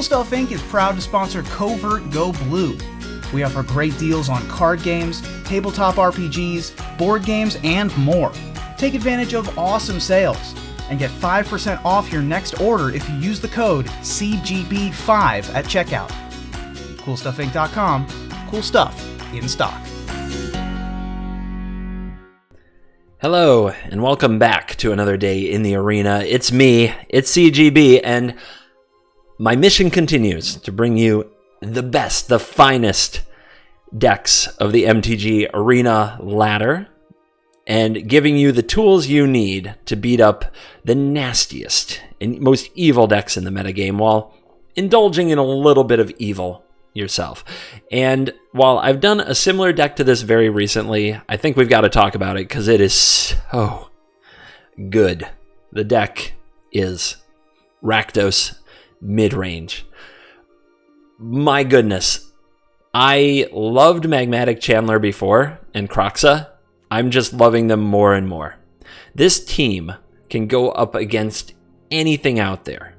Stuff Inc. is proud to sponsor Covert Go Blue. We offer great deals on card games, tabletop RPGs, board games, and more. Take advantage of awesome sales and get 5% off your next order if you use the code CGB5 at checkout. CoolStuffInc.com. Cool stuff in stock. Hello, and welcome back to another day in the arena. It's me, it's CGB, and my mission continues to bring you the best, the finest decks of the MTG Arena ladder, and giving you the tools you need to beat up the nastiest and most evil decks in the metagame while indulging in a little bit of evil yourself. And while I've done a similar deck to this very recently, I think we've got to talk about it because it is so good. The deck is Rakdos Midrange. My goodness. I loved Magmatic Chandler before and Kroxa. I'm just loving them more and more. This team can go up against anything out there.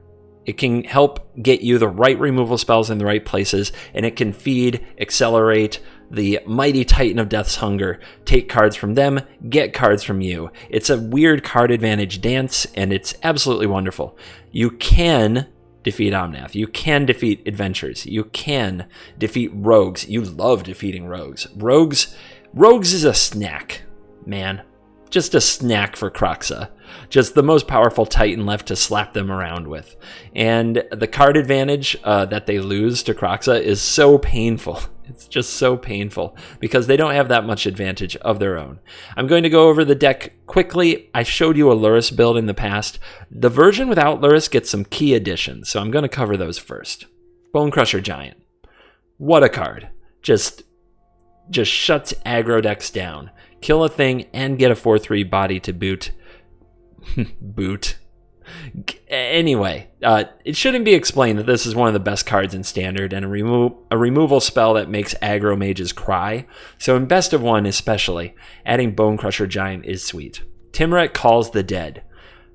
It can help get you the right removal spells in the right places, and it can feed, accelerate the mighty Titan of Death's Hunger. Take cards from them, get cards from you. It's a weird card advantage dance, and it's absolutely wonderful. You can defeat Omnath. You can defeat Adventures. You can defeat Rogues. You love defeating Rogues. Rogues is a snack, man. Just a snack for Kroxa. Just the most powerful Titan left to slap them around with. And the card advantage that they lose to Kroxa is so painful. It's just so painful because they don't have that much advantage of their own. I'm going to go over the deck quickly. I showed you a Lurrus build in the past. The version without Lurrus gets some key additions, so I'm going to cover those first. Bonecrusher Giant. What a card. Just shuts aggro decks down. Kill a thing and get a 4/3 body to boot. Boot. Anyway, it shouldn't be explained that this is one of the best cards in Standard and a removal spell that makes aggro mages cry. So in Best of One especially, adding Bonecrusher Giant is sweet. Timuret Calls the Dead,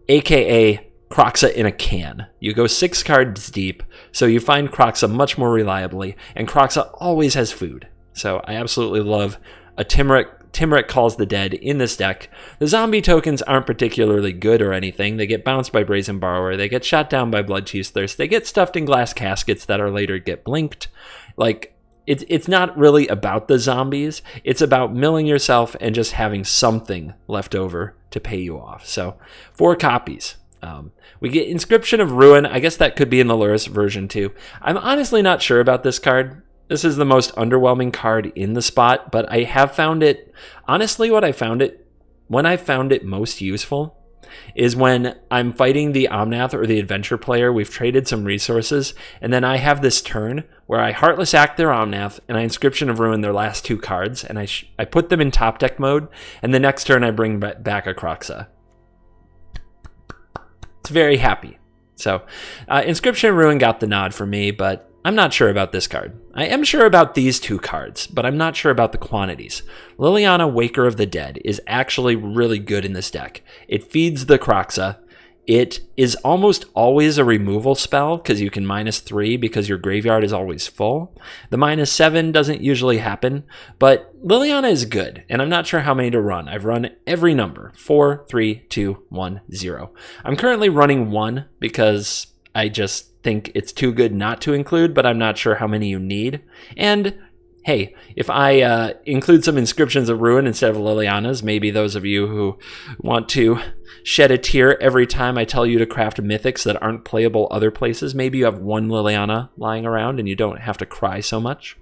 aka Kroxa in a can. You go 6 cards deep, so you find Kroxa much more reliably, and Kroxa always has food. So I absolutely love a Timuret Calls the Dead in this deck. The zombie tokens aren't particularly good or anything. They get bounced by Brazen Borrower. They get shot down by Bloodchief's Thirst. They get stuffed in glass caskets that are later get blinked. Like, it's not really about the zombies. It's about milling yourself and just having something left over to pay you off. So 4 copies. We get Inscription of Ruin. I guess that could be in the Lurrus version too. I'm honestly not sure about this card. This is the most underwhelming card in the spot, but I have found it, honestly, when I found it most useful is when I'm fighting the Omnath or the Adventure player. We've traded some resources, and then I have this turn where I Heartless Act their Omnath, and I Inscription of Ruin their last 2 cards, and I put them in top deck mode, and the next turn I bring back a Kroxa. It's very happy. So, Inscription of Ruin got the nod for me, but I'm not sure about this card. I am sure about these 2 cards, but I'm not sure about the quantities. Liliana, Waker of the Dead, is actually really good in this deck. It feeds the Kroxa. It is almost always a removal spell because you can -3 because your graveyard is always full. The -7 doesn't usually happen, but Liliana is good, and I'm not sure how many to run. I've run every number, 4, 3, 2, 1, 0. I'm currently running 1 because I just think it's too good not to include, but I'm not sure how many you need. And hey, if I include some Inscriptions of Ruin instead of Liliana's, maybe those of you who want to shed a tear every time I tell you to craft mythics that aren't playable other places, maybe you have 1 Liliana lying around and you don't have to cry so much.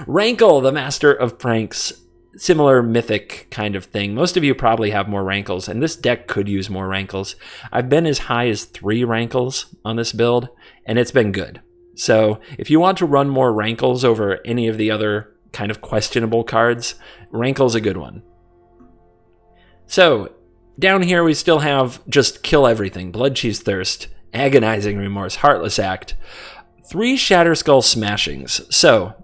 Rankle, the Master of Pranks. Similar mythic kind of thing. Most of you probably have more Rankles, and this deck could use more Rankles. I've been as high as 3 Rankles on this build, and it's been good. So if you want to run more Rankles over any of the other kind of questionable cards, Rankle's a good one. So down here we still have just kill everything. Bloodchief's Thirst, Agonizing Remorse, Heartless Act, 3 Shatterskull Smashings. So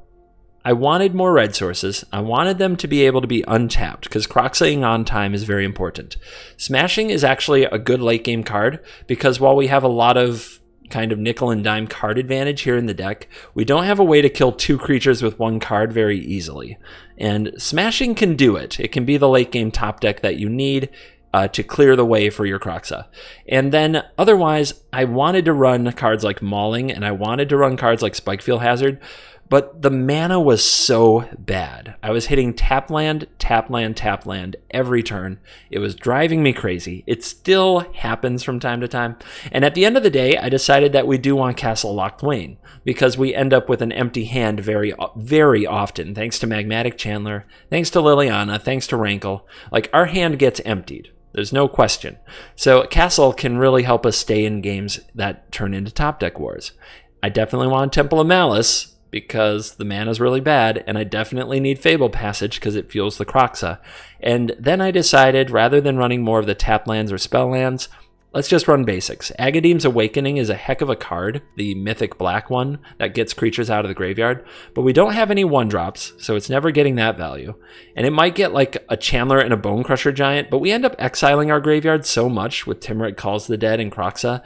I wanted more red sources. I wanted them to be able to be untapped because Kroxaing on time is very important. Smashing is actually a good late game card because while we have a lot of kind of nickel and dime card advantage here in the deck, we don't have a way to kill 2 creatures with 1 card very easily. And Smashing can do it. It can be the late game top deck that you need to clear the way for your Kroxa. And then otherwise, I wanted to run cards like Mauling, and I wanted to run cards like Spikefield Hazard, but the mana was so bad. I was hitting tap land, tap land, tap land every turn. It was driving me crazy. It still happens from time to time. And at the end of the day, I decided that we do want Castle Locthwain, because we end up with an empty hand very, very often, thanks to Magmatic Chandler, thanks to Liliana, thanks to Rankle. Like, our hand gets emptied. There's no question. So Castle can really help us stay in games that turn into top deck wars. I definitely want Temple of Malice because the mana's really bad, and I definitely need Fable Passage because it fuels the Kroxa. And then I decided, rather than running more of the tap lands or spell lands, let's just run basics. Agadeem's Awakening is a heck of a card, the mythic black one that gets creatures out of the graveyard, but we don't have any 1-drops, so it's never getting that value. And it might get like a Chandler and a Bone Crusher Giant, but we end up exiling our graveyard so much with Timurit Calls the Dead and Kroxa.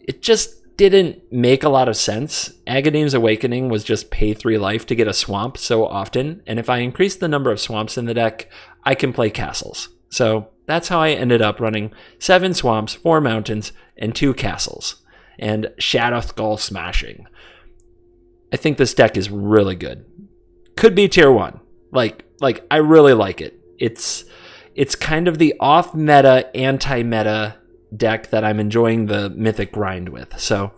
It just didn't make a lot of sense. Agadeem's Awakening was just pay 3 life to get a swamp so often, and if I increase the number of swamps in the deck, I can play castles. So that's how I ended up running 7 swamps, 4 mountains, and 2 castles, and Shadow Skull Smashing. I think this deck is really good. Could be tier 1. Like I really like it. It's kind of the off-meta, anti-meta deck that I'm enjoying the mythic grind with. So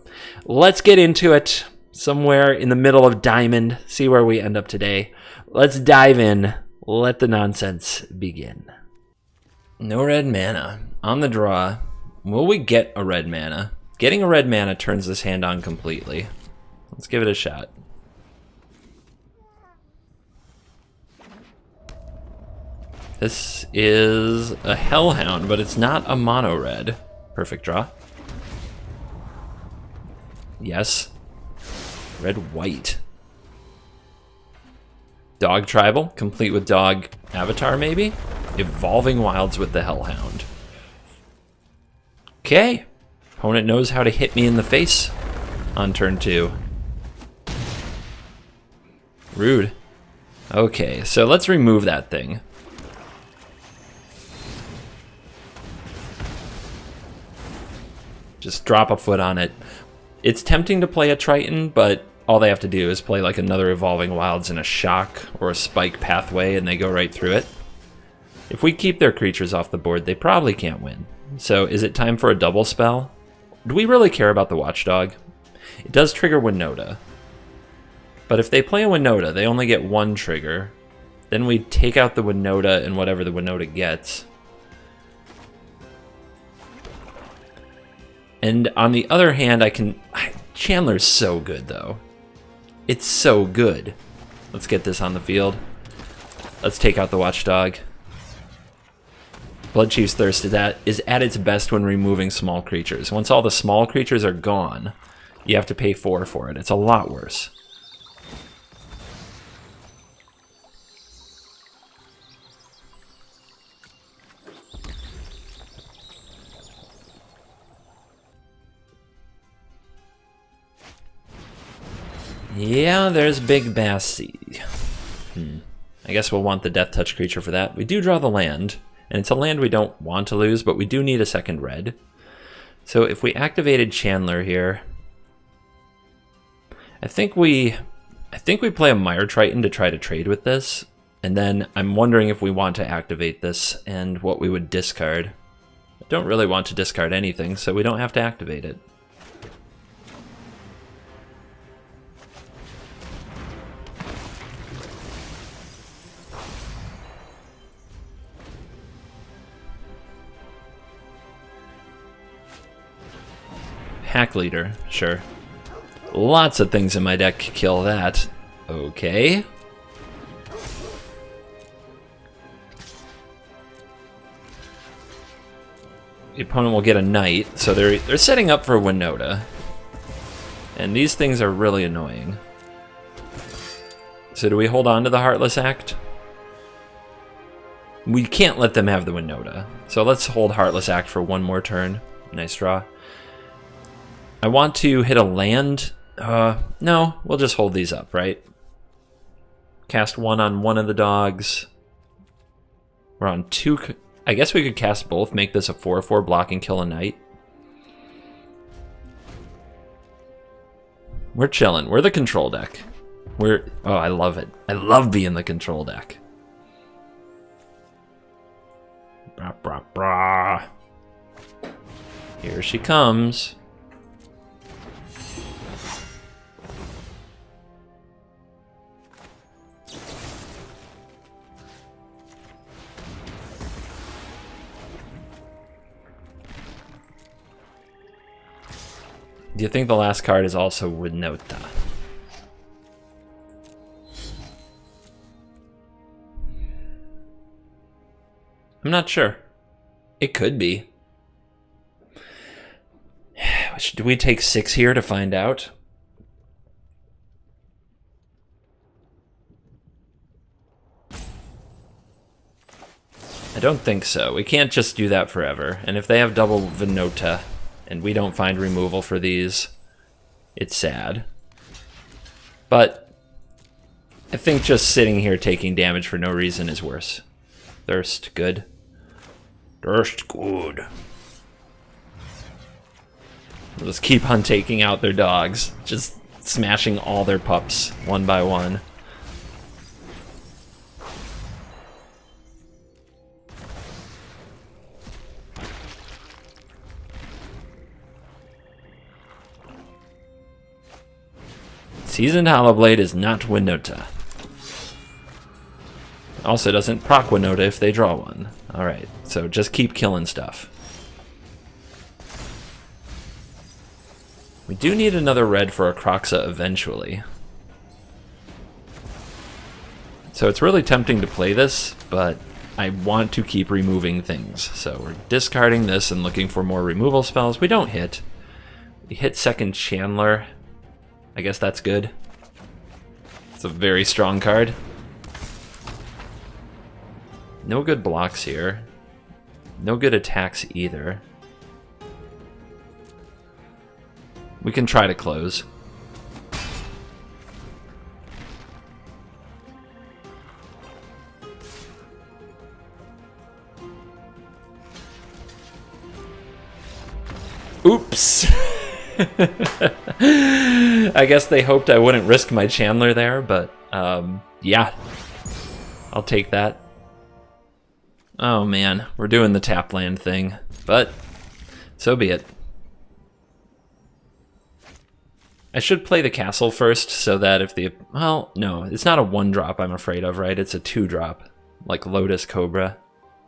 let's get into it somewhere in the middle of Diamond, see where we end up today. Let's dive in. Let the nonsense begin. No red mana. On the draw, will we get a red mana? Getting a red mana turns this hand on completely. Let's give it a shot. This is a Hellhound, but it's not a mono red. Perfect draw. Yes. Red-white. Dog Tribal, complete with Dog Avatar maybe? Evolving Wilds with the Hellhound. Okay. Opponent knows how to hit me in the face on turn 2. Rude. Okay, so let's remove that thing. Just drop a foot on it. It's tempting to play a Triton, but all they have to do is play like another Evolving Wilds and a Shock or a Spike Pathway, and they go right through it. If we keep their creatures off the board, they probably can't win. So is it time for a double spell? Do we really care about the Watchdog? It does trigger Winota. But if they play a Winota, they only get 1 trigger. Then we take out the Winota and whatever the Winota gets. And on the other hand, Chandler's so good, though. It's so good. Let's get this on the field. Let's take out the Watchdog. Bloodchief's Thirst is at its best when removing small creatures. Once all the small creatures are gone, you have to pay 4 for it. It's a lot worse. Yeah, there's Big Bassy. I guess we'll want the Death Touch creature for that. We do draw the land, and it's a land we don't want to lose, but we do need a second red. So if we activated Chandler here, I think we play a Mire Triton to try to trade with this, and then I'm wondering if we want to activate this and what we would discard. I don't really want to discard anything, so we don't have to activate it. Hack Leader, sure. Lots of things in my deck kill that. Okay. The opponent will get a Knight, so they're setting up for Winota. And these things are really annoying. So do we hold on to the Heartless Act? We can't let them have the Winota. So let's hold Heartless Act for 1 more turn. Nice draw. I want to hit a land. No, we'll just hold these up, right? Cast one on one of the dogs. We're on two. I guess we could cast both, make this a 4/4 block and kill a knight. We're chilling. We're the control deck. Oh, I love it. I love being the control deck. Brah, brah, brah. Here she comes. Do you think the last card is also Winota? I'm not sure. It could be. Do we take 6 here to find out? I don't think so. We can't just do that forever. And if they have double Winota and we don't find removal for these, it's sad. But I think just sitting here taking damage for no reason is worse. Thirst, good. Thirst, good. We'll just keep on taking out their dogs. Just smashing all their pups one by one. Seasoned Hollowblade is not Winota. Also doesn't proc Winota if they draw one. Alright, so just keep killing stuff. We do need another red for a Kroxa eventually. So it's really tempting to play this, but I want to keep removing things. So we're discarding this and looking for more removal spells. We don't hit. We hit second Chandler. I guess that's good. It's a very strong card. No good blocks here. No good attacks either. We can try to close. Oops! I guess they hoped I wouldn't risk my Chandler there, but yeah. I'll take that. Oh man, we're doing the tap land thing, but so be it. I should play the castle first so that if the... Well, no, it's not a 1-drop I'm afraid of, right? It's a 2-drop, like Lotus Cobra.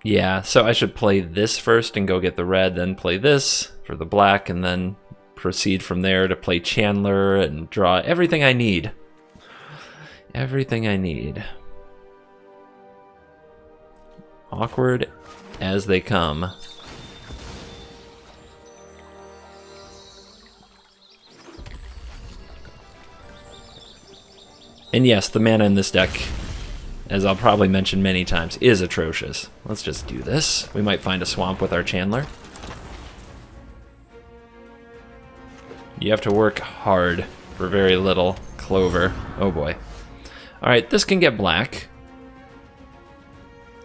Yeah, so I should play this first and go get the red, then play this for the black, and then proceed from there to play Chandler and draw everything I need. Everything I need. Awkward as they come. And yes, the mana in this deck, as I'll probably mention many times, is atrocious. Let's just do this. We might find a swamp with our Chandler. You have to work hard for very little. Clover. Oh boy. Alright, this can get black.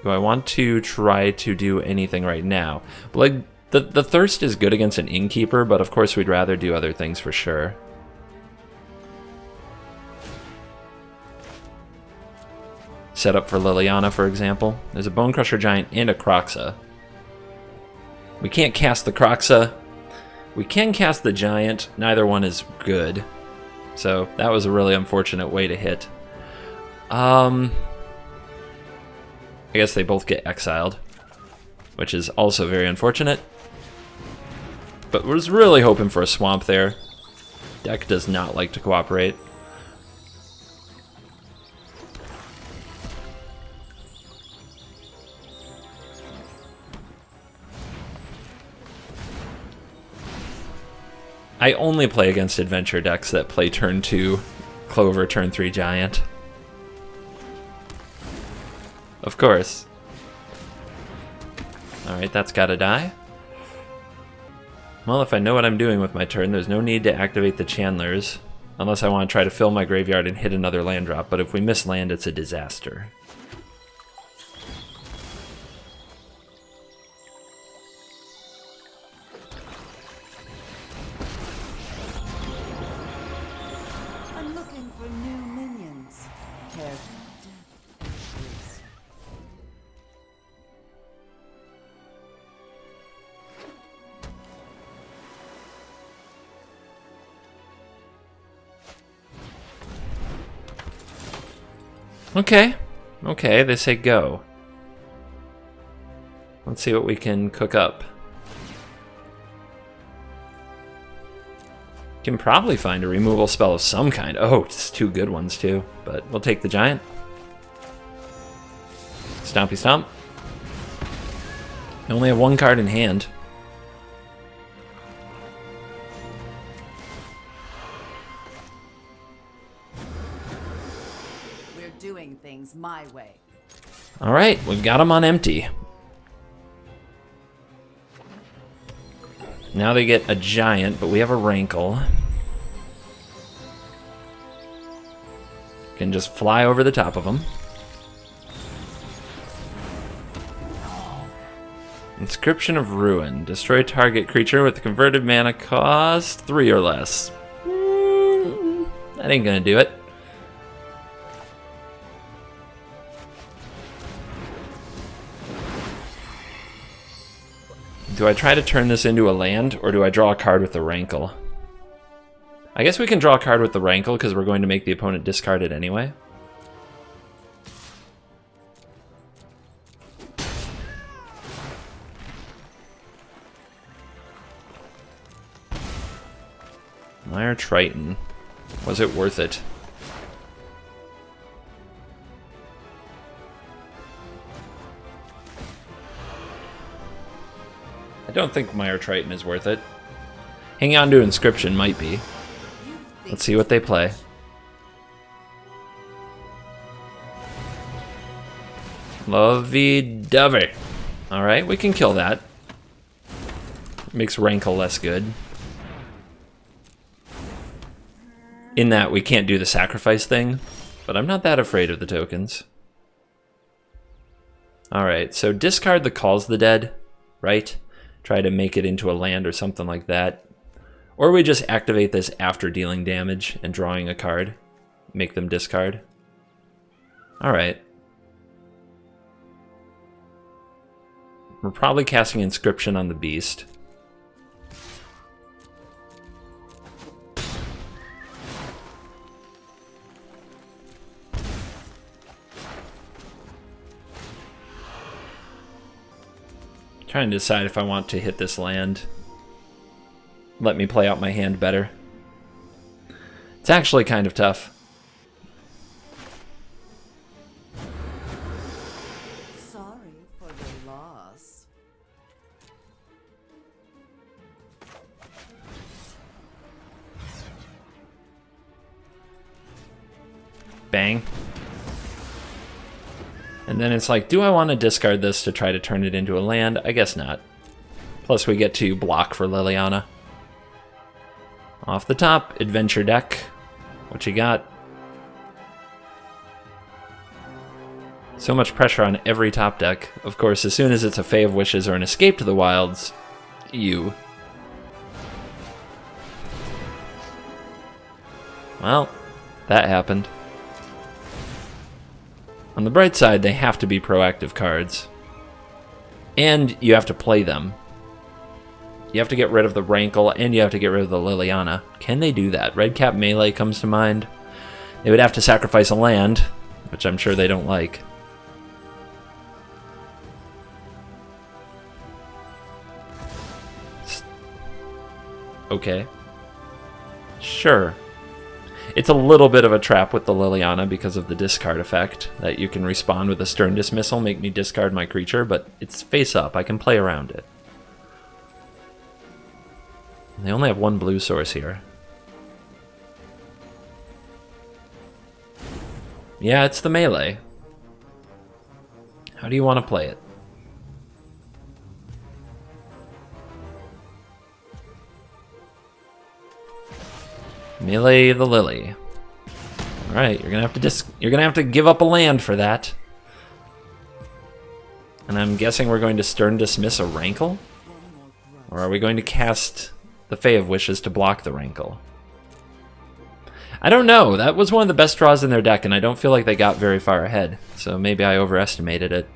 Do I want to try to do anything right now? Like, the Thirst is good against an Innkeeper, but of course we'd rather do other things for sure. Set up for Liliana, for example. There's a Bonecrusher Giant and a Kroxa. We can't cast the Kroxa. We can cast the Giant. Neither one is good. So that was a really unfortunate way to hit. I guess they both get exiled, which is also very unfortunate. But was really hoping for a swamp there. Deck does not like to cooperate. I only play against adventure decks that play turn 2 Clover, turn 3 Giant. Of course. Alright, that's gotta die. Well, if I know what I'm doing with my turn, there's no need to activate the Chandlers. Unless I want to try to fill my graveyard and hit another land drop. But if we miss land, it's a disaster. I'm looking for new minions. Careful. Okay. Okay, they say go. Let's see what we can cook up. Can probably find a removal spell of some kind. Oh, it's 2 good ones too. But we'll take the giant. Stompy stomp. I only have 1 card in hand. We're doing things my way. All right, we've got them on empty. Now they get a giant, but we have a rankle. Can just fly over the top of them. Inscription of Ruin. Destroy target creature with converted mana cost 3 or less. That ain't gonna do it. Do I try to turn this into a land, or do I draw a card with the rankle? I guess we can draw a card with the rankle because we're going to make the opponent discard it anyway. Mire Triton. Was it worth it? I don't think Mire Triton is worth it. Hanging on to Inscription might be. Let's see what they play. Lovey-dovey. Alright, we can kill that. Makes Rankle less good. In that we can't do the sacrifice thing, but I'm not that afraid of the tokens. Alright, so discard the Calls the Dead, right? Try to make it into a land or something like that. Or we just activate this after dealing damage and drawing a card. Make them discard. Alright. We're probably casting Inscription on the Beast. Trying to decide if I want to hit this land. Let me play out my hand better. It's actually kind of tough. Sorry for the loss. Bang. And then it's like, do I want to discard this to try to turn it into a land? I guess not. Plus we get to block for Liliana. Off the top, Adventure Deck. What you got? So much pressure on every top deck. Of course, as soon as it's a Fae of Wishes or an Escape to the Wilds, you. Well, that happened. On the bright side, they have to be proactive cards. And you have to play them. You have to get rid of the Rankle, and you have to get rid of the Liliana. Can they do that? Redcap Melee comes to mind. They would have to sacrifice a land, which I'm sure they don't like. Okay. Sure. It's a little bit of a trap with the Liliana because of the discard effect, that you can respond with a Stern Dismissal, make me discard my creature, but it's face up, I can play around it. They only have 1 blue source here. Yeah, it's the melee. How do you want to play it? Melee the Lily. All right, you're gonna have to give up a land for that. And I'm guessing we're going to Stern Dismiss a Rankle? Or are we going to cast the Fae of Wishes to block the Rankle? I don't know. That was one of the best draws in their deck, and I don't feel like they got very far ahead. So maybe I overestimated it.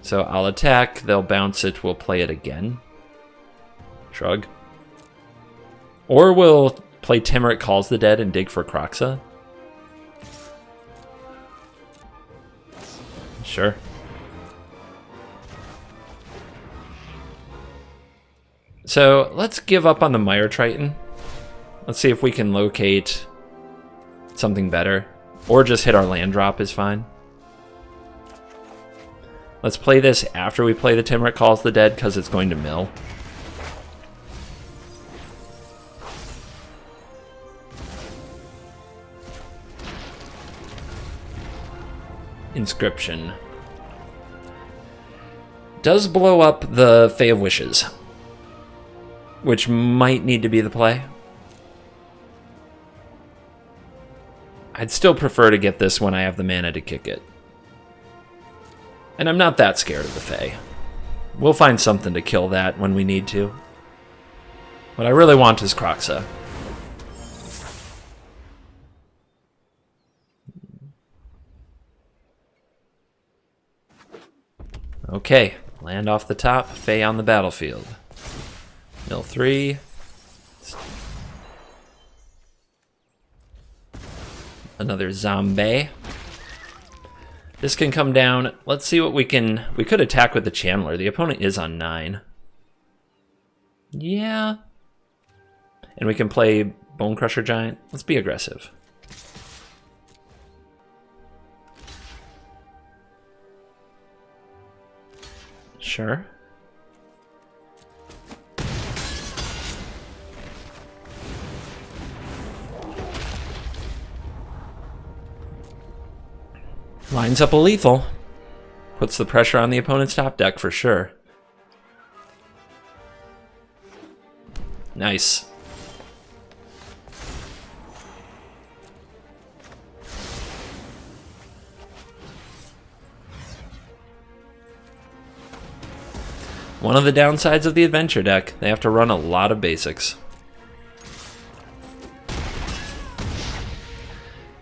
So I'll attack, they'll bounce it, we'll play it again. Shrug. Or we'll play Timurit Calls the Dead and dig for Kroxa. Sure. So let's give up on the Mire Triton. Let's see if we can locate something better. Or just hit our land drop is fine. Let's play this after we play the Timurit Calls the Dead because it's going to mill. Inscription. Does blow up the Fae of Wishes, which might need to be the play. I'd still prefer to get this when I have the mana to kick it. And I'm not that scared of the Fae. We'll find something to kill that when we need to. What I really want is Kroxa. Okay, land off the top, Fae on the battlefield. Mill 3. Another zombie. This can come down. Let's see what we can... We could attack with the Chandler. The opponent is on 9. Yeah. And we can play Bone Crusher Giant. Let's be aggressive. Sure. Lines up a lethal. Puts the pressure on the opponent's top deck for sure. Nice. One of the downsides of the adventure deck, they have to run a lot of basics.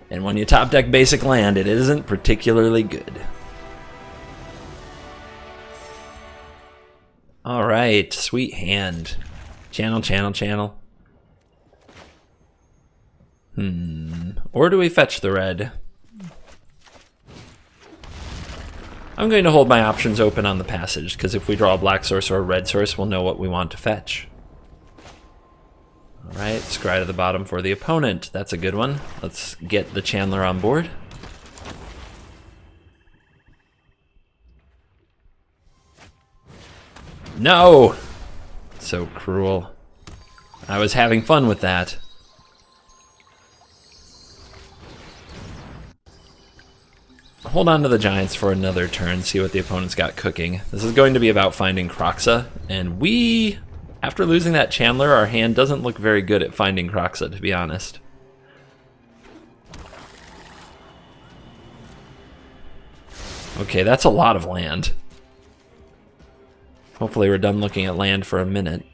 And when you top deck basic land, it isn't particularly good. Alright, sweet hand. Channel, channel, channel. Or do we fetch the red? I'm going to hold my options open on the passage, because if we draw a black source or a red source, we'll know what we want to fetch. Alright, scry to the bottom for the opponent. That's a good one. Let's get the Chandler on board. No! So cruel. I was having fun with that. Hold on to the Giants for another turn, see what the opponent's got cooking. This is going to be about finding Kroxa, and we, after losing that Chandler, our hand doesn't look very good at finding Kroxa, to be honest. Okay, that's a lot of land. Hopefully we're done looking at land for a minute.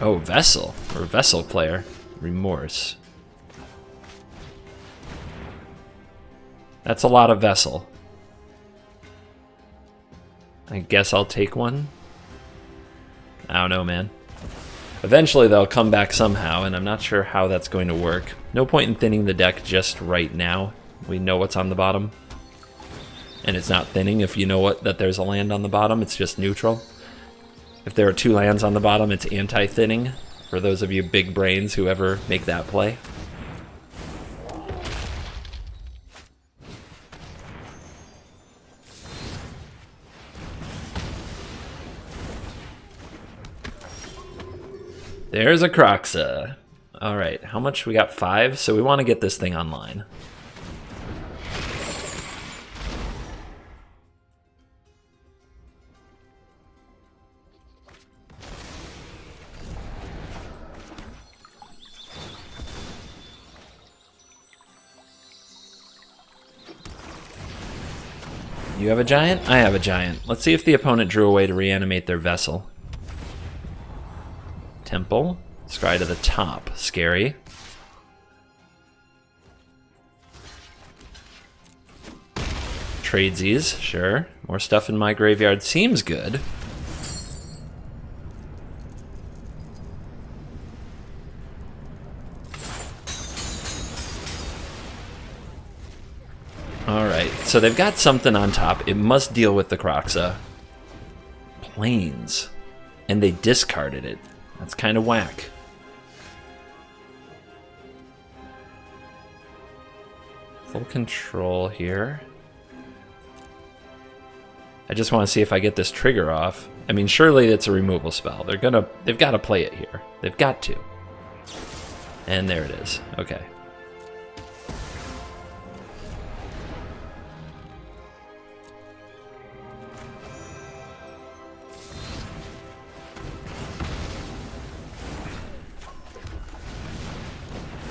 Oh, Vessel, or Vessel player. Remorse. That's a lot of Vessel. I guess I'll take one. I don't know, man. Eventually they'll come back somehow, and I'm not sure how that's going to work. No point in thinning the deck just right now. We know what's on the bottom. And it's not thinning if you know that there's a land on the bottom, it's just neutral. If there are 2 lands on the bottom, it's anti-thinning, for those of you big brains who ever make that play. There's a Kroxa. Alright, how much? We got 5, so we want to get this thing online. You have a giant? I have a giant. Let's see if the opponent drew a way to reanimate their vessel. Temple. Scry to the top. Scary. Tradesies, sure. More stuff in my graveyard seems good. Alright, so they've got something on top. It must deal with the Kroxa. Planes. And they discarded it. That's kind of whack. Full control here. I just want to see if I get this trigger off. I mean, surely it's a removal spell. They've got to play it here. They've got to. And there it is. Okay.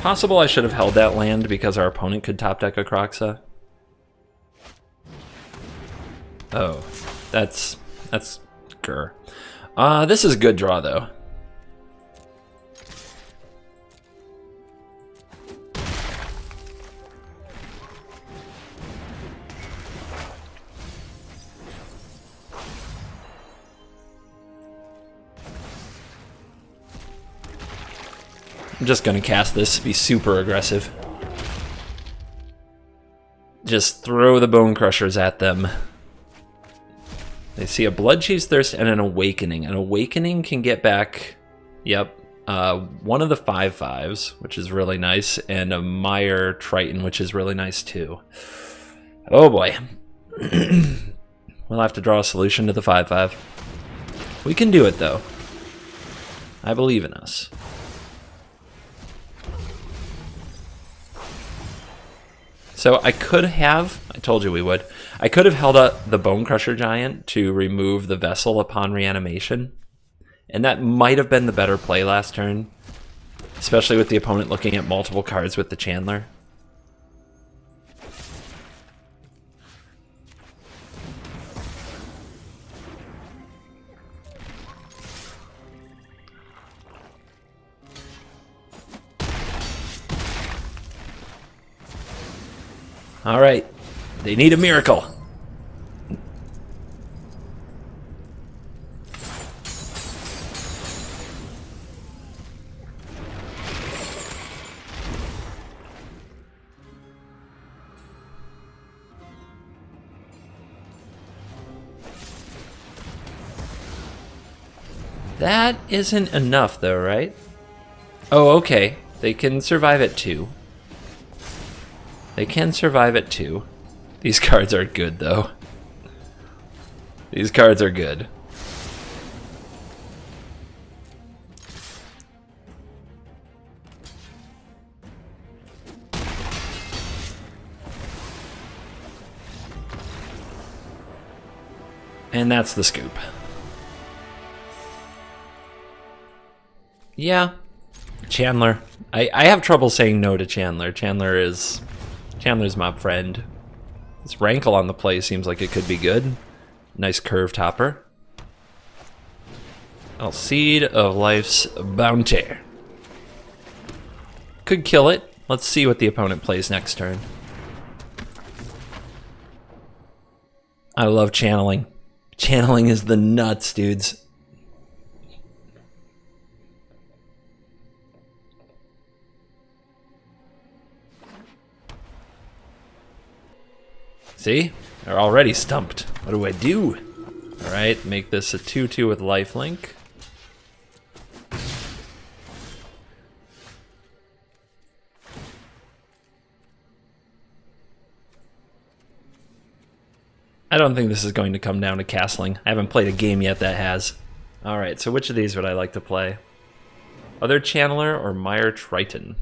Possible I should have held that land because our opponent could top deck a Kroxa. Oh, that's grr. This is a good draw though. I'm just gonna cast this, be super aggressive. Just throw the Bone Crushers at them. They see a Bloodchief's Thirst and an Awakening. An Awakening can get back, yep, one of the 5/5s, which is really nice, and a Mire Triton, which is really nice too. Oh boy. We'll have to draw a solution to the 5/5. We can do it though. I believe in us. So I could have, I told you we would, I could have held up the Bone Crusher Giant to remove the Vessel upon reanimation. And that might have been the better play last turn. Especially with the opponent looking at multiple cards with the Chandler. All right, they need a miracle. That isn't enough though, right? Oh, okay. They can survive at 2. They can survive at 2. These cards are good, though. These cards are good. And that's the scoop. Yeah. Chandler. I have trouble saying no to Chandler. Chandler's my friend. This Rankle on the play seems like it could be good. Nice curve topper. Oh, Seed of Life's Bounty. Could kill it. Let's see what the opponent plays next turn. I love channeling. Channeling is the nuts, dudes. See? They're already stumped. What do I do? Alright, make this a 2/2 with lifelink. I don't think this is going to come down to castling. I haven't played a game yet that has. Alright, so which of these would I like to play? Other Channeler or Mire Triton?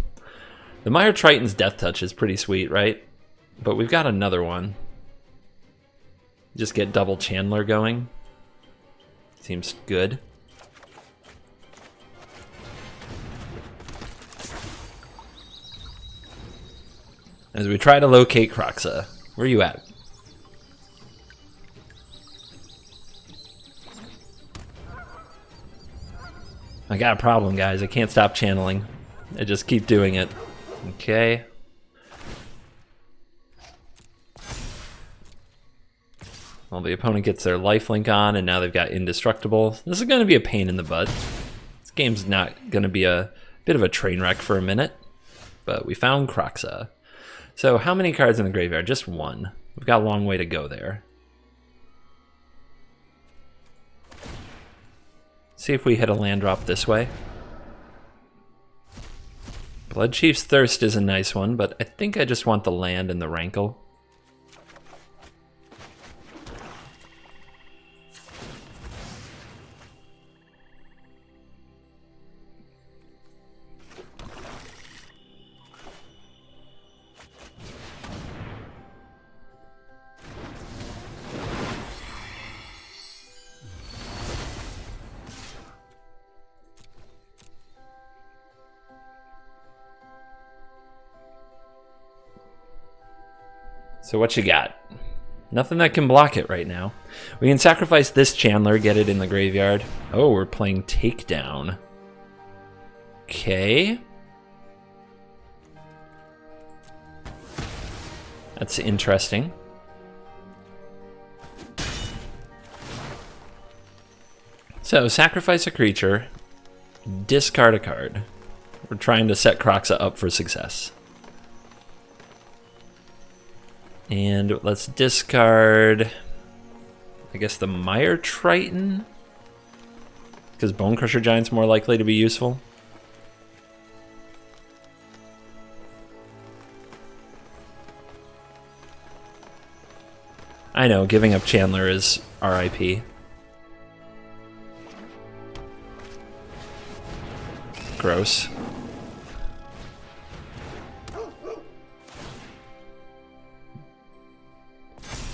The Mire Triton's Death Touch is pretty sweet, right? But we've got another one. Just get double Chandler going. Seems good. As we try to locate Kroxa. Where are you at? I got a problem, guys. I can't stop channeling. I just keep doing it. Okay. Well, the opponent gets their lifelink on, and now they've got indestructible. This is going to be a pain in the butt. This game's not going to be a bit of a train wreck for a minute, but we found Kroxa. So how many cards in the graveyard? Just one. We've got a long way to go there. See if we hit a land drop this way. Bloodchief's Thirst is a nice one, but I think I just want the land and the Rankle. So what you got? Nothing that can block it right now. We can sacrifice this Chandler, get it in the graveyard. Oh, we're playing Takedown. Okay. That's interesting. So, sacrifice a creature, discard a card. We're trying to set Kroxa up for success. And let's discard, I guess, the Mire Triton, because Bone Crusher Giant's more likely to be useful. I know, giving up Chandler is RIP. Gross.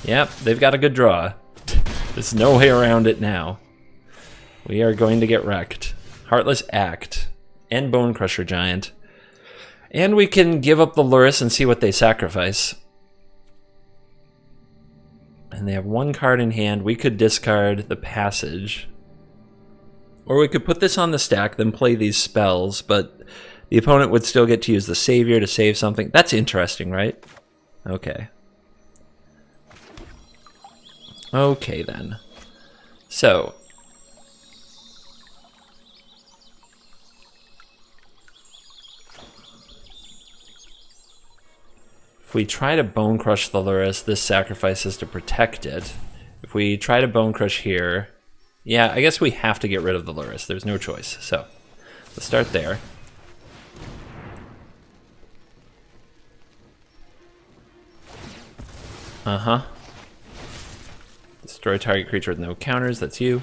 Yep, they've got a good draw. There's no way around it now. We are going to get wrecked. Heartless Act and Bone Crusher Giant. And we can give up the Lurrus and see what they sacrifice. And they have one card in hand. We could discard the Passage. Or we could put this on the stack, then play these spells, but the opponent would still get to use the Savior to save something. That's interesting, right? Okay. Okay, then. So. If we try to Bone Crush the Lurrus, this sacrifices to protect it. If we try to Bone Crush here, yeah, I guess we have to get rid of the Lurrus. There's no choice. So, let's start there. Uh-huh. Destroy target creature with no counters. That's you.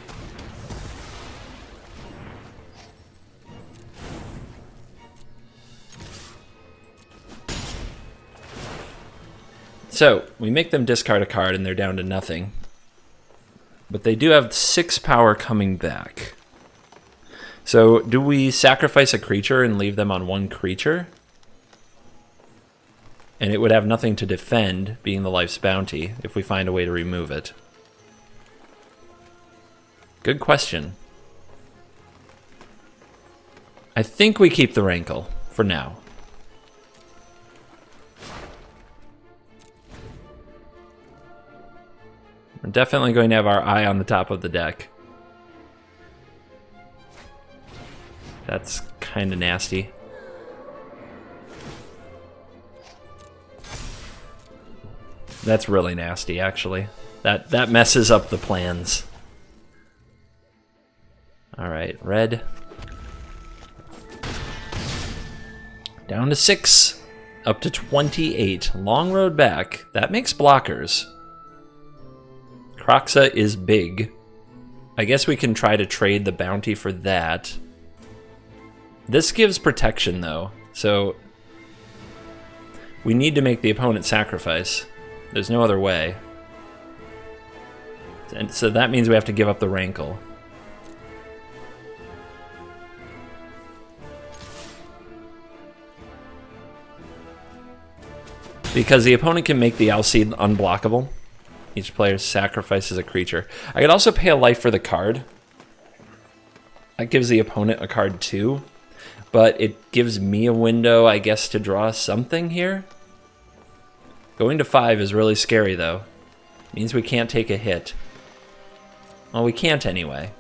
So, we make them discard a card and they're down to nothing. But they do have 6 power coming back. So, do we sacrifice a creature and leave them on 1 creature? And it would have nothing to defend, being the Life's Bounty, if we find a way to remove it. Good question. I think we keep the Rankle for now. We're definitely going to have our eye on the top of the deck. That's kind of nasty. That's really nasty, actually. That messes up the plans. All right, red. Down to 6, up to 28. Long road back. That makes blockers. Kroxa is big. I guess we can try to trade the bounty for that. This gives protection, though, so we need to make the opponent sacrifice. There's no other way. And so that means we have to give up the Rankle. Because the opponent can make the Alseid unblockable. Each player sacrifices a creature. I could also pay a life for the card. That gives the opponent a card too, but it gives me a window, I guess, to draw something here. Going to 5 is really scary, though. Means we can't take a hit. Well, we can't anyway.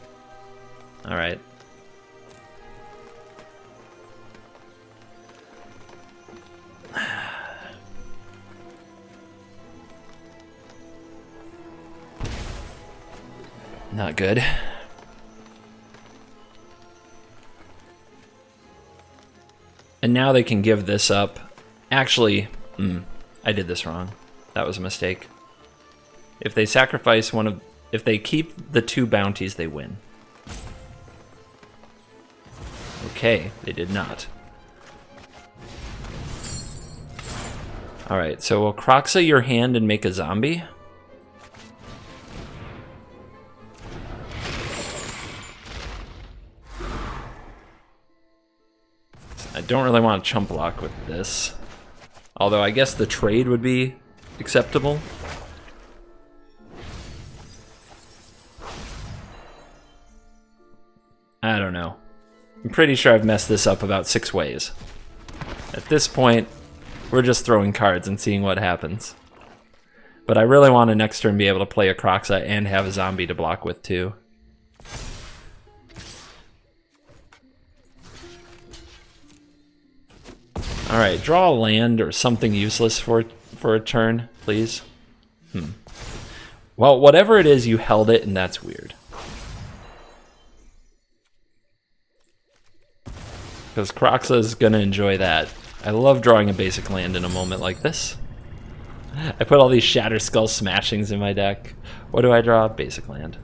All right. Not good. And now they can give this up. Actually, I did this wrong. That was a mistake. If they sacrifice one of... If they keep the 2 bounties, they win. Okay, they did not. Alright, so we'll Kroxa your hand and make a zombie. I don't really want to chump block with this. Although I guess the trade would be acceptable. I don't know. I'm pretty sure I've messed this up about 6 ways. At this point, we're just throwing cards and seeing what happens. But I really want to next turn be able to play a Kroxa and have a zombie to block with too. Alright, draw a land or something useless for a turn, please. Well, whatever it is, you held it, and that's weird. Because Kroxa is going to enjoy that. I love drawing a basic land in a moment like this. I put all these Shatter Skull Smashings in my deck. What do I draw? Basic land.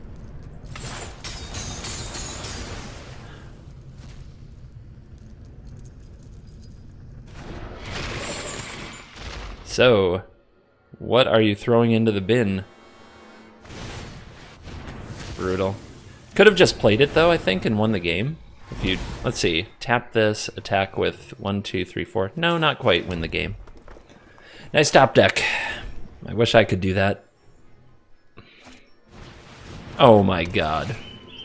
So, what are you throwing into the bin? Brutal. Could have just played it though, I think, and won the game. If you, let's see, tap this, attack with 1, 2, 3, 4. No, not quite win the game. Nice top deck. I wish I could do that. Oh my god.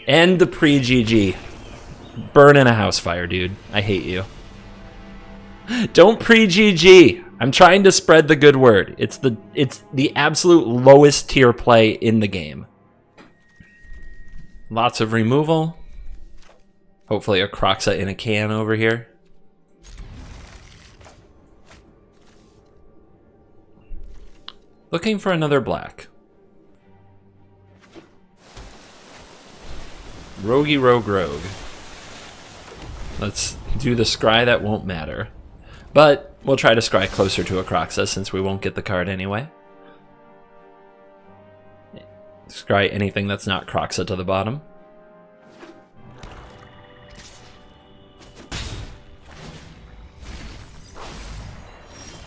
End the pre-GG. Burn in a house fire, dude. I hate you. Don't pre-GG. I'm trying to spread the good word. It's the absolute lowest tier play in the game. Lots of removal. Hopefully a Kroxa in a can over here. Looking for another black. Roguey Rogue Rogue. Let's do the scry that won't matter. But we'll try to scry closer to a Kroxa since we won't get the card anyway. Scry anything that's not Kroxa to the bottom.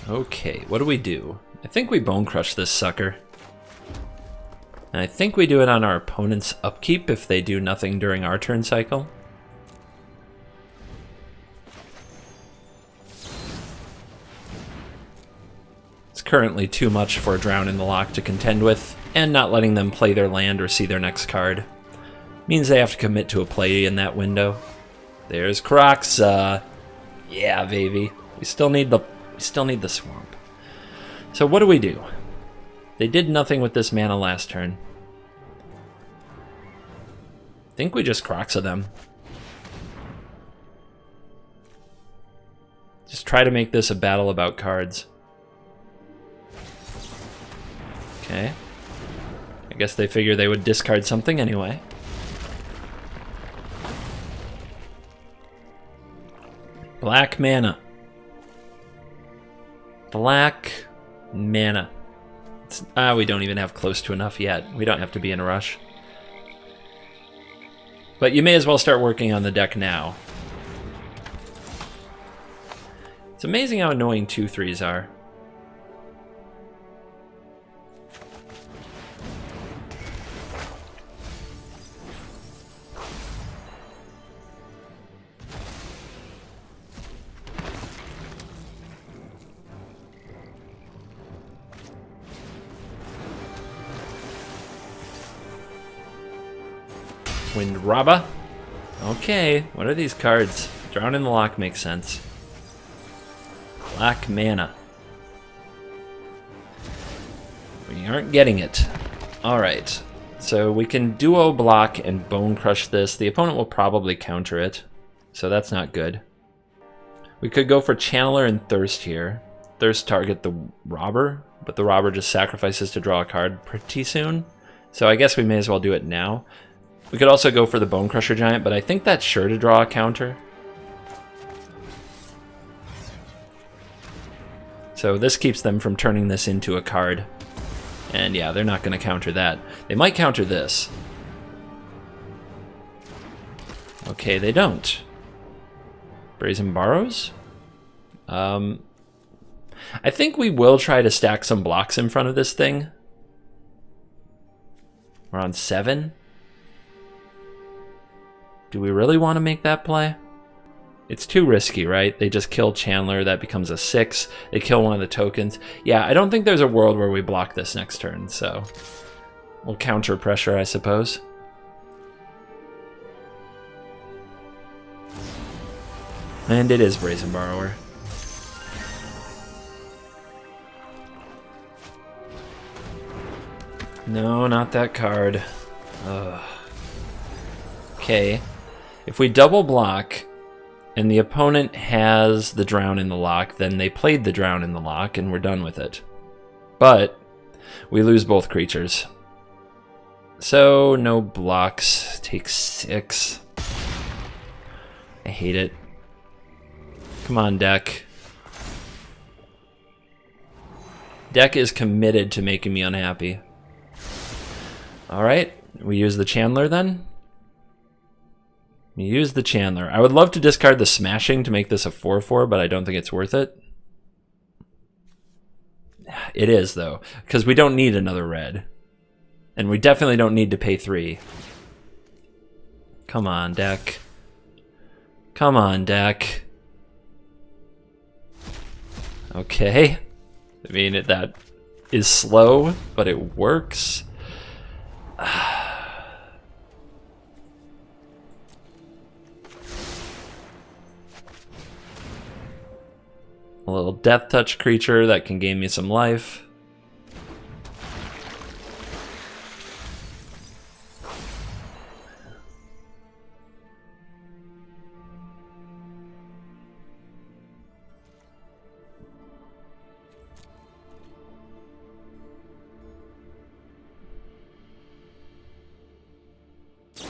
Okay, what do we do? I think we Bone Crush this sucker. And I think we do it on our opponent's upkeep if they do nothing during our turn cycle. It's currently too much for Drown in the Loch to contend with, and not letting them play their land or see their next card means they have to commit to a play in that window. There's Kroxa. Yeah, baby. We still need the swamp. So what do? They did nothing with this mana last turn. I think we just Kroxa them. Just try to make this a battle about cards. Okay. I guess they figure they would discard something anyway. Black mana. Black mana. We don't even have close to enough yet. We don't have to be in a rush. But you may as well start working on the deck now. It's amazing how annoying 2/3s are. Wind Rabba. Okay, what are these cards? Drown in the Loch makes sense. Black mana. We aren't getting it. Alright, so we can duo block and bone crush this. The opponent will probably counter it, so that's not good. We could go for Channeler and Thirst here. Thirst target the Robber, but the Robber just sacrifices to draw a card pretty soon. So I guess we may as well do it now. We could also go for the Bone Crusher Giant, but I think that's sure to draw a counter. So this keeps them from turning this into a card. And yeah, they're not going to counter that. They might counter this. Okay, they don't. Brazen Borrows? I think we will try to stack some blocks in front of this thing. We're on 7. Do we really want to make that play? It's too risky, right? They just kill Chandler, that becomes a 6. They kill one of the tokens. Yeah, I don't think there's a world where we block this next turn, so we'll counter pressure, I suppose. And it is Brazen Borrower. No, not that card. Ugh. Okay. If we double block and the opponent has the Drown in the Loch, then they played the Drown in the Loch and we're done with it. But we lose both creatures. So no blocks. Take 6. I hate it. Come on, deck. Deck is committed to making me unhappy. Alright, we use the Chandler then. We use the Chandler. I would love to discard the Smashing to make this a 4/4, but I don't think it's worth it. It is, though, because we don't need another red. And we definitely don't need to pay 3. Come on, deck. Come on, deck. Okay. I mean, that is slow, but it works. A little Death Touch creature that can gain me some life.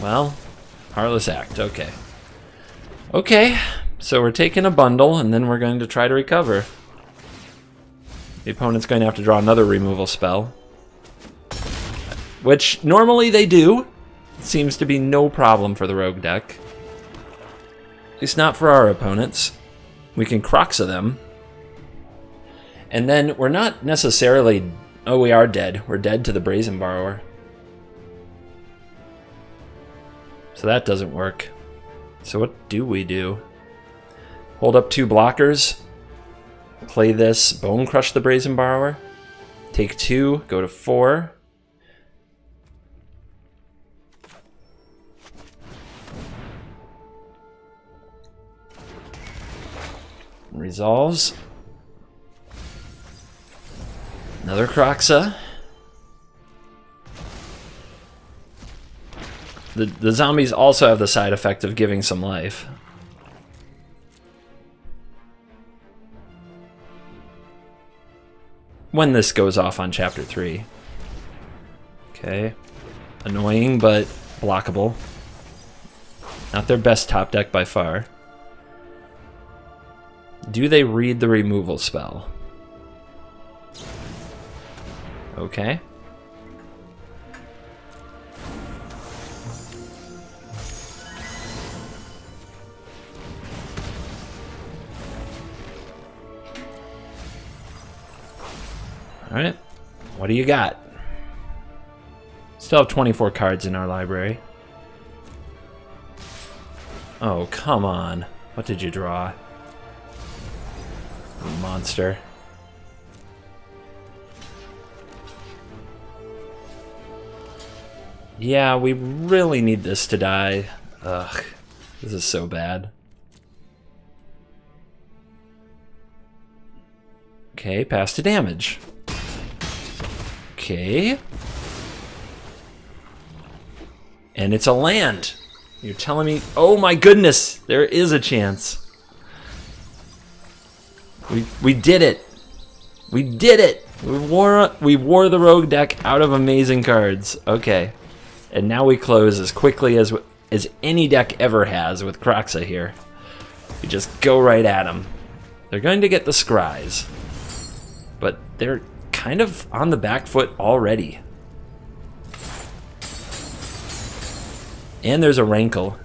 Well, Heartless Act, okay. Okay, so we're taking a bundle and then we're going to try to recover. The opponent's going to have to draw another removal spell. Which normally they do. Seems to be no problem for the rogue deck. At least not for our opponents. We can Croxa them. And then we're not necessarily... Oh, we are dead. We're dead to the Brazen Borrower. So that doesn't work. So what do we do? Hold up 2 blockers. Play this. Bone Crush the Brazen Borrower. Take 2. Go to 4. Resolves. Another Croxa. The zombies also have the side effect of giving some life. When this goes off on Chapter 3. Okay. Annoying, but blockable. Not their best top deck by far. Do they read the removal spell? Okay. Alright, what do you got? Still have 24 cards in our library. Oh, come on. What did you draw? You monster. Yeah, we really need this to die. Ugh. This is so bad. Okay, pass to damage. Okay. And it's a land. You're telling me, oh my goodness, there is a chance. We did it. We did it. We wore the rogue deck out of amazing cards. Okay. And now we close as quickly as any deck ever has with Kroxa here. We just go right at them. They're going to get the Scries. But they're kind of on the back foot already. And there's a Rankle.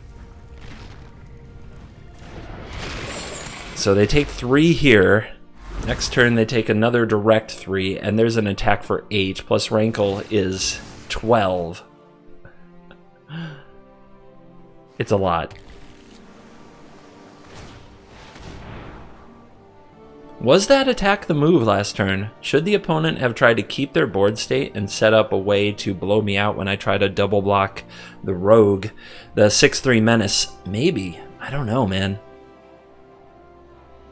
So they take 3 here. Next turn they take another direct 3, and there's an attack for 8, plus Rankle is 12. It's a lot. Was that attack the move last turn? Should the opponent have tried to keep their board state and set up a way to blow me out when I try to double block the rogue, the 6/3 menace? Maybe. I don't know, man.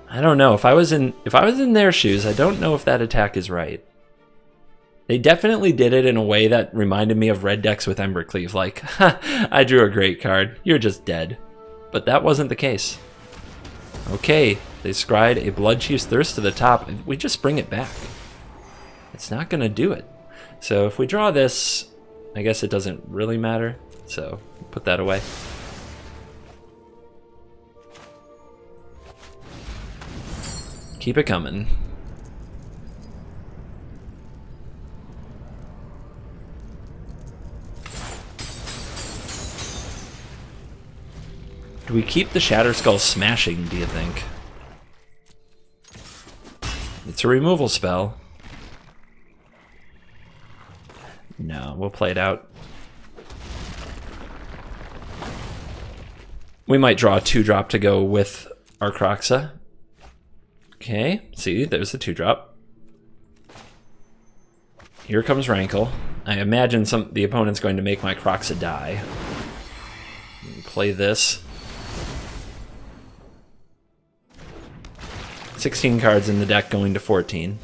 I don't know. If I was in their shoes, I don't know if that attack is right. They definitely did it in a way that reminded me of red decks with Embercleave, like, ha, I drew a great card, you're just dead. But that wasn't the case. Okay, they scried a Bloodchief's Thirst to the top, and we just bring it back. It's not gonna do it. So if we draw this, I guess it doesn't really matter, so put that away. Keep it coming. Do we keep the Shatterskull smashing, do you think? It's a removal spell. No, we'll play it out. We might draw a 2-drop to go with our Kroxa. Okay, see, there's the 2-drop. Here comes Rankle. I imagine the opponent's going to make my Kroxa die. Play this. 16 cards in the deck going to 14.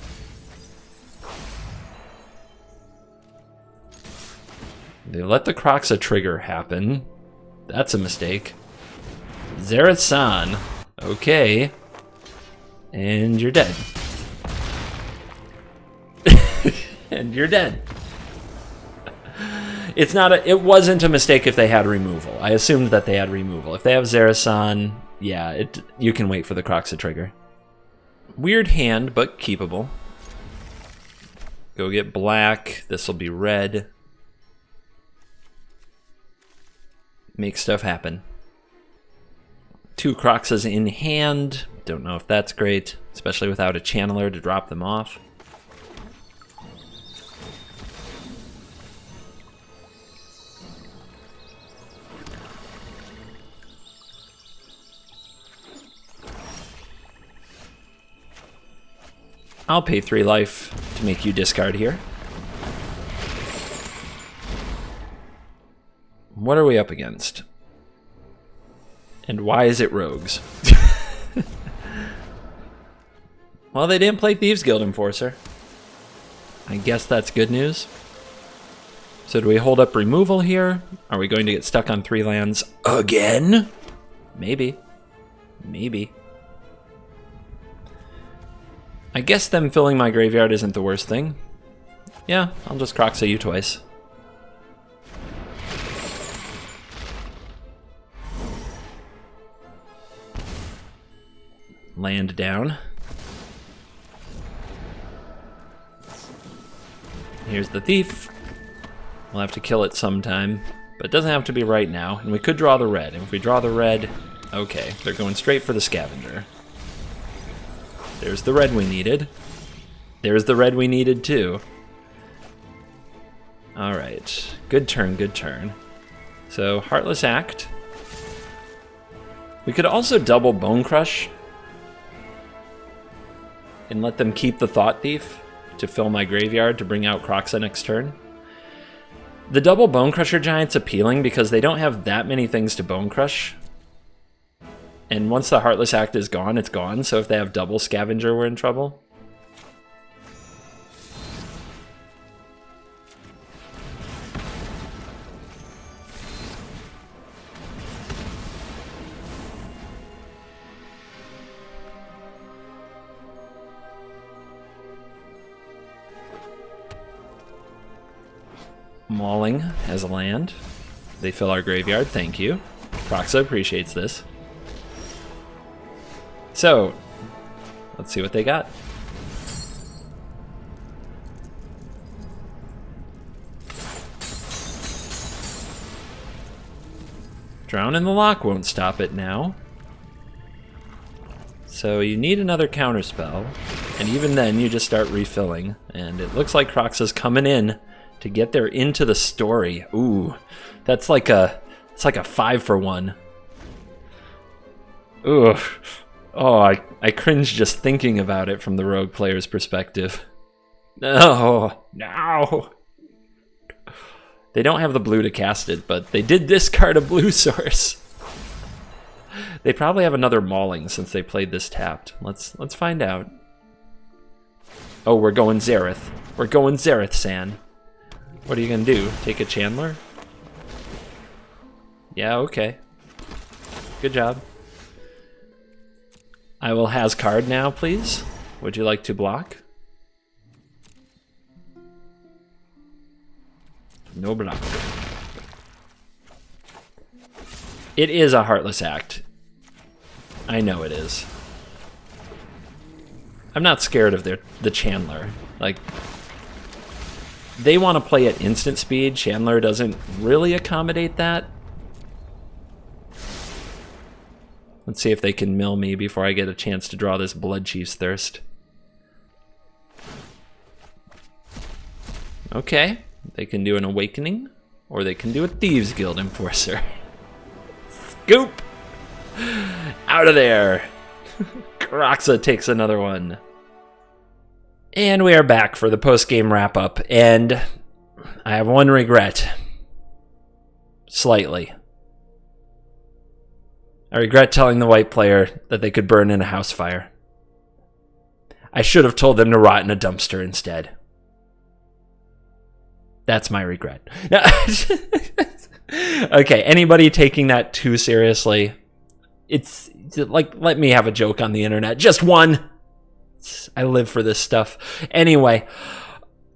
They let the Kroxa trigger happen. That's a mistake. Zareth-san. Okay. And you're dead. And you're dead. It wasn't a mistake if they had removal. I assumed that they had removal. If they have Zareth-san, yeah, you can wait for the Kroxa trigger. Weird hand, but keepable. Go get black. This will be red. Make stuff happen. 2 Kroxas in hand. Don't know if that's great, especially without a channeler to drop them off. I'll pay 3 life to make you discard here. What are we up against? And why is it rogues? Well, they didn't play Thieves Guild Enforcer. I guess that's good news. So do we hold up removal here? Are we going to get stuck on 3 lands again? Maybe. Maybe. I guess them filling my graveyard isn't the worst thing. Yeah, I'll just Kroxa you twice. Land down. Here's the thief. We'll have to kill it sometime, but it doesn't have to be right now. And we could draw the red. And if we draw the red, okay, they're going straight for the scavenger. There's the red we needed. There's the red we needed too. All right, good turn, good turn. So Heartless Act. We could also double Bone Crush and let them keep the Thought Thief to fill my graveyard to bring out Kroxa next turn. The double Bone Crusher Giant's appealing because they don't have that many things to Bone Crush. And once the Heartless Act is gone, it's gone. So if they have double Scavenger, we're in trouble. Mauling has a land. They fill our graveyard, thank you. Proxa appreciates this. So, let's see what they got. Drown in the Lock won't stop it now. So you need another counterspell, and even then you just start refilling. And it looks like Croxa's coming in to get there into the story. Ooh, that's like it's like a 5-for-1. Ooh, oh, I cringe just thinking about it from the rogue player's perspective. No, no. They don't have the blue to cast it, but they did discard a blue source. They probably have another Mauling since they played this tapped. Let's find out. Oh, we're going Zareth. We're going Zareth, San. What are you gonna do? Take a Chandler? Yeah, okay. Good job. I will has card now, please. Would you like to block? No block. It is a Heartless Act. I know it is. I'm not scared of the Chandler. Like, they want to play at instant speed. Chandler doesn't really accommodate that. Let's see if they can mill me before I get a chance to draw this Blood Chief's Thirst. Okay, they can do an Awakening, or they can do a Thieves Guild Enforcer. Scoop! Out of there! Kroxa takes another one. And we are back for the post-game wrap-up, and I have one regret. Slightly. I regret telling the white player that they could burn in a house fire. I should have told them to rot in a dumpster instead. That's my regret. Okay, anybody taking that too seriously, it's like, let me have a joke on the internet. Just one! I live for this stuff. Anyway,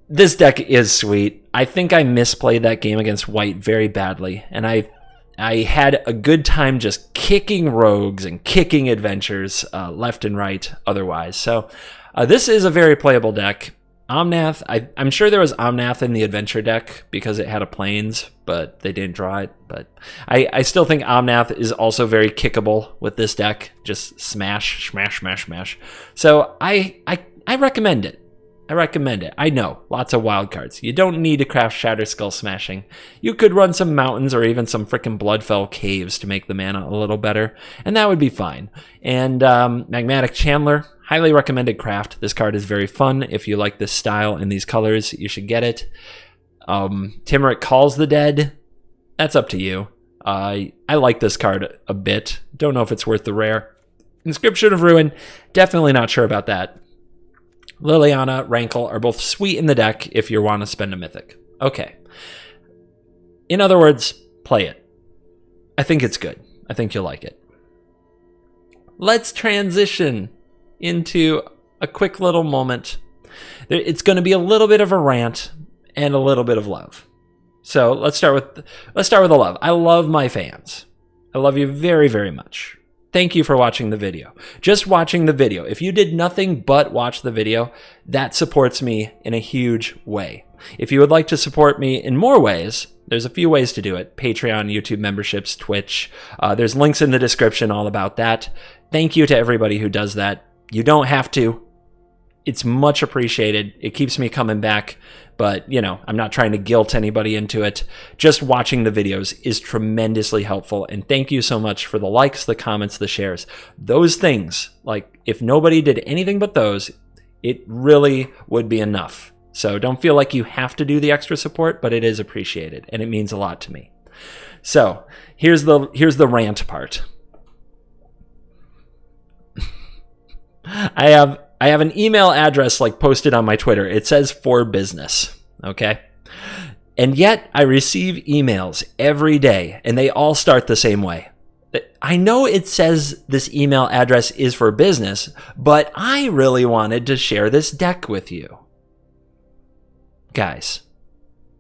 this deck is sweet. I think I misplayed that game against white very badly, and I had a good time just kicking rogues and kicking adventures left and right otherwise. So this is a very playable deck. Omnath, I'm sure there was Omnath in the adventure deck because it had a plains, but they didn't draw it. But I still think Omnath is also very kickable with this deck. Just smash, smash, smash, smash. So I recommend it. I recommend it. I know, lots of wild cards. You don't need to craft Shatter Skull Smashing. You could run some mountains or even some frickin' Bloodfell Caves to make the mana a little better, and that would be fine. And Magmatic Chandler, highly recommended craft. This card is very fun. If you like this style and these colors, you should get it. Timurit Calls the Dead, that's up to you. I like this card a bit. Don't know if it's worth the rare. Inscription of Ruin, definitely not sure about that. Liliana, Rankle are both sweet in the deck if you want to spend a mythic. Okay. In other words, play it. I think it's good. I think you'll like it. Let's transition into a quick little moment. It's going to be a little bit of a rant and a little bit of love. So let's start with the love. I love my fans. I love you very, very much. Thank you for watching the video. Just watching the video. If you did nothing but watch the video, that supports me in a huge way. If you would like to support me in more ways, there's a few ways to do it. Patreon, YouTube memberships, Twitch. There's links in the description all about that. Thank you to everybody who does that. You don't have to. It's much appreciated. It keeps me coming back. But, you know, I'm not trying to guilt anybody into it. Just watching the videos is tremendously helpful. And thank you so much for the likes, the comments, the shares. Those things, like, if nobody did anything but those, it really would be enough. So don't feel like you have to do the extra support, but it is appreciated. And it means a lot to me. So here's the rant part. I have an email address like posted on my Twitter. It says for business, okay? And yet I receive emails every day, and they all start the same way. I know it says this email address is for business, but I really wanted to share this deck with you. Guys,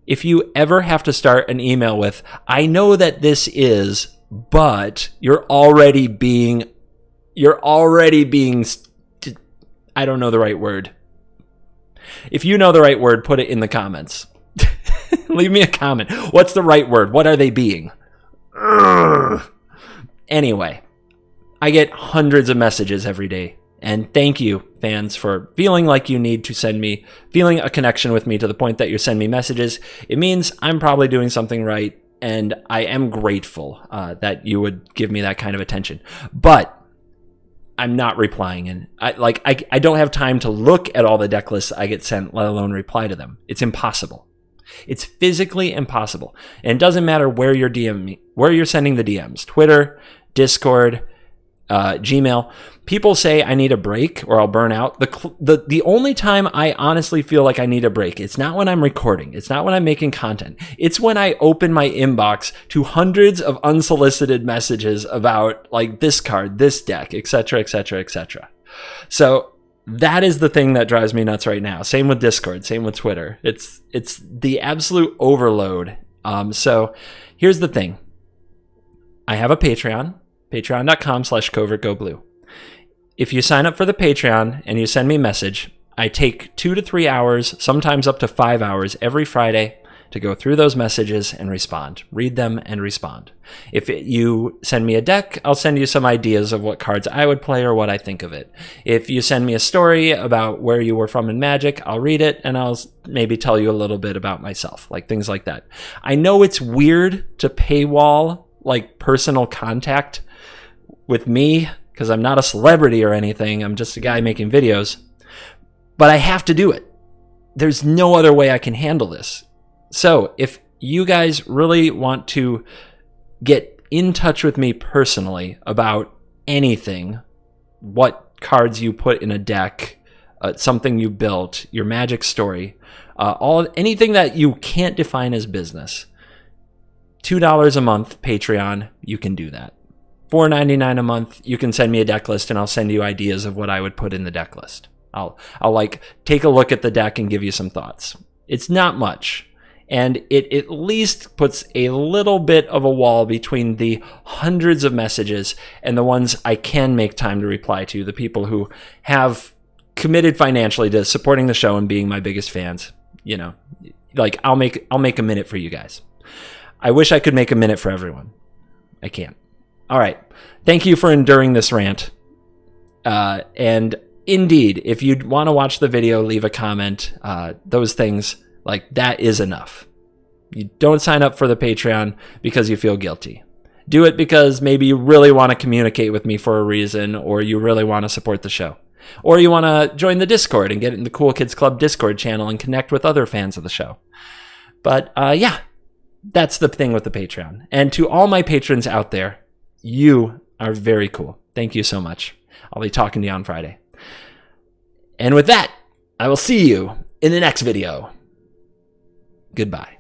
if you ever have to start an email with, I know that this is, but you're already being, I don't know the right word. If you know the right word, put it in the comments. Leave me a comment. What's the right word? What are they being? Urgh. Anyway, I get hundreds of messages every day. And thank you, fans, for feeling like you need to send me, feeling a connection with me to the point that you send me messages. It means I'm probably doing something right. And I am grateful that you would give me that kind of attention. But I'm not replying. And I don't have time to look at all the deck lists I get sent, let alone reply to them. It's impossible. It's physically impossible. And it doesn't matter where you're sending the DMs, Twitter, Discord, Gmail. People say I need a break or I'll burn out. The only time I honestly feel like I need a break, it's not when I'm recording. It's not when I'm making content. It's when I open my inbox to hundreds of unsolicited messages about like this card, this deck, etc., etc., etc. So that is the thing that drives me nuts right now. Same with Discord, same with Twitter. It's the absolute overload. So here's the thing. I have a Patreon, patreon.com/covertgoblue. If you sign up for the Patreon and you send me a message, I take 2 to 3 hours, sometimes up to 5 hours every Friday to go through those messages and respond, read them and respond. If you send me a deck, I'll send you some ideas of what cards I would play or what I think of it. If you send me a story about where you were from in Magic, I'll read it and I'll maybe tell you a little bit about myself, like things like that. I know it's weird to paywall like personal contact with me because I'm not a celebrity or anything. I'm just a guy making videos, but I have to do it. There's no other way I can handle this. So if you guys really want to get in touch with me personally about anything, what cards you put in a deck, something you built, your Magic story, anything that you can't define as business, $2 a month Patreon, you can do that. $4.99 a month, you can send me a deck list and I'll send you ideas of what I would put in the deck list. I'll like take a look at the deck and give you some thoughts. It's not much. And it at least puts a little bit of a wall between the hundreds of messages and the ones I can make time to reply to, the people who have committed financially to supporting the show and being my biggest fans. You know, like I'll make a minute for you guys. I wish I could make a minute for everyone. I can't. All right. Thank you for enduring this rant. And indeed, if you want to watch the video, leave a comment. Those things, like that is enough. You don't sign up for the Patreon because you feel guilty. Do it because maybe you really want to communicate with me for a reason, or you really want to support the show. Or you want to join the Discord and get in the Cool Kids Club Discord channel and connect with other fans of the show. But yeah, that's the thing with the Patreon. And to all my patrons out there, you are very cool. Thank you so much. I'll be talking to you on Friday. And with that, I will see you in the next video. Goodbye.